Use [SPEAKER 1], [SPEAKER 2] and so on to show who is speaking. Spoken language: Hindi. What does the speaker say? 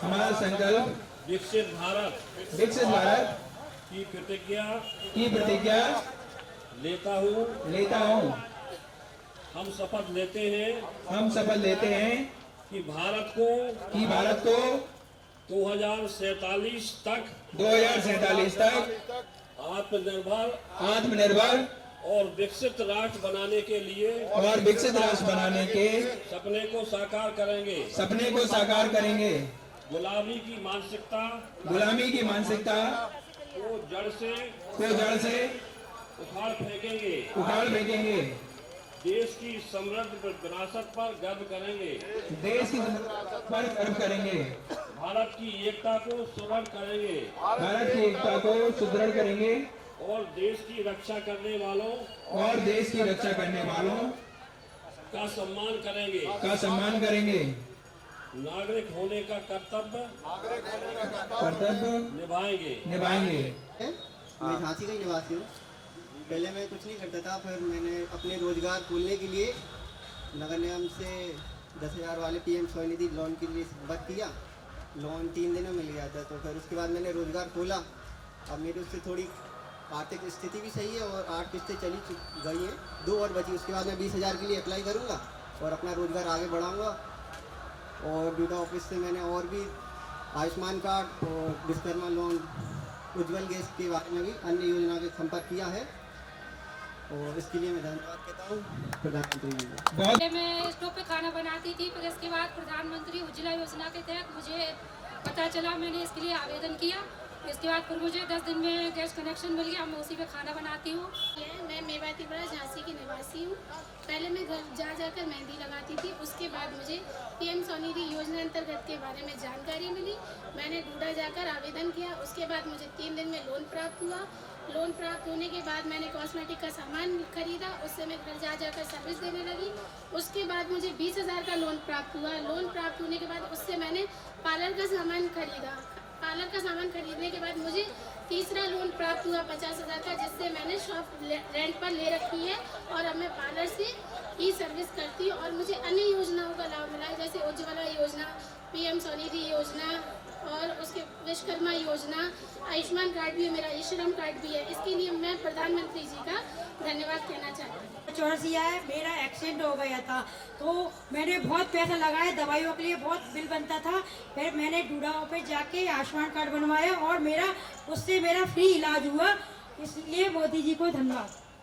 [SPEAKER 1] हमारा संकल्प
[SPEAKER 2] विकसित भारत की प्रतिज्ञा लेता हूँ। हम शपथ लेते हैं कि भारत को 2047 तक आत्मनिर्भर और विकसित राष्ट्र बनाने के सपने को साकार करेंगे। गुलामी की मानसिकता को जड़ से उखाड़ फेंकेंगे। देश की समृद्ध विरासत पर गर्व करेंगे। भारत की एकता को सुदृढ़ करेंगे और देश की रक्षा करने वालों का सम्मान करेंगे। नागरिक होने का कर्तव्य निभाएंगे।
[SPEAKER 3] मैं झांसी का निवासी हूँ। पहले मैं कुछ नहीं करता था, फिर मैंने अपने रोजगार खोलने के लिए नगर निगम से 10,000 वाले PM स्वनिधि लोन के लिए संपर्क किया। लोन 3 दिन में मिल गया था, तो फिर उसके बाद मैंने रोजगार खोला। अब मेरी उससे थोड़ी आर्थिक स्थिति भी सही है और 8 किस्तें चली गई हैं, 2 और बची। उसके बाद मैं 20,000 के लिए अप्लाई करूँगा और अपना रोजगार आगे बढ़ाऊँगा। और ड्यूटा ऑफिस से मैंने और भी आयुष्मान कार्ड और विश्वकर्मा लोन, उज्ज्वल गैस के बारे में भी अन्य योजना के संपर्क किया है और इसके लिए मैं धन्यवाद कहता हूँ प्रधानमंत्री जी को।
[SPEAKER 4] पहले मैं स्टोव पे खाना बनाती थी, फिर इसके बाद प्रधानमंत्री उज्ज्वला योजना के तहत मुझे पता चला, मैंने इसके लिए आवेदन किया। इसके बाद फिर मुझे 10 दिन में गैस कनेक्शन मिल गया। मैं उसी पे खाना बनाती हूँ।
[SPEAKER 5] मैं मेवातीपुरा झांसी की निवासी हूँ। पहले मैं घर जाकर मेहंदी लगाती थी। उसके बाद मुझे PM स्वनिधि योजना अंतर्गत के बारे में जानकारी मिली। मैंने डूडा जाकर आवेदन किया। उसके बाद मुझे 3 दिन में लोन प्राप्त हुआ। लोन प्राप्त होने के बाद मैंने कॉस्मेटिक का सामान खरीदा। उससे मैं घर जाकर सर्विस देने लगी। उसके बाद मुझे 20,000 का लोन प्राप्त हुआ। लोन प्राप्त होने के बाद उससे मैंने पार्लर का सामान खरीदा। पार्लर का सामान खरीदने के बाद मुझे तीसरा लोन प्राप्त हुआ 50,000 का, जिससे मैंने शॉप रेंट पर ले रखी है और अब मैं पार्लर से ही सर्विस करती हूँ। और मुझे अन्य योजनाओं का लाभ मिला है, जैसे उज्ज्वला योजना, PM स्वनिधि योजना और उसके विश्वकर्मा योजना, आयुष्मान कार्ड भी है मेरा, ई-श्रम कार्ड भी है। इसके लिए मैं प्रधानमंत्री जी का धन्यवाद कहना चाहती हूँ।
[SPEAKER 6] चौरसिया है, मेरा एक्सीडेंट हो गया था, तो मैंने बहुत पैसा लगाया, दवाइयों के लिए बहुत बिल बनता था। फिर मैंने डूडा पे जाके आयुष्मान कार्ड बनवाया और उससे मेरा फ्री इलाज हुआ। इसलिए मोदी जी को धन्यवाद।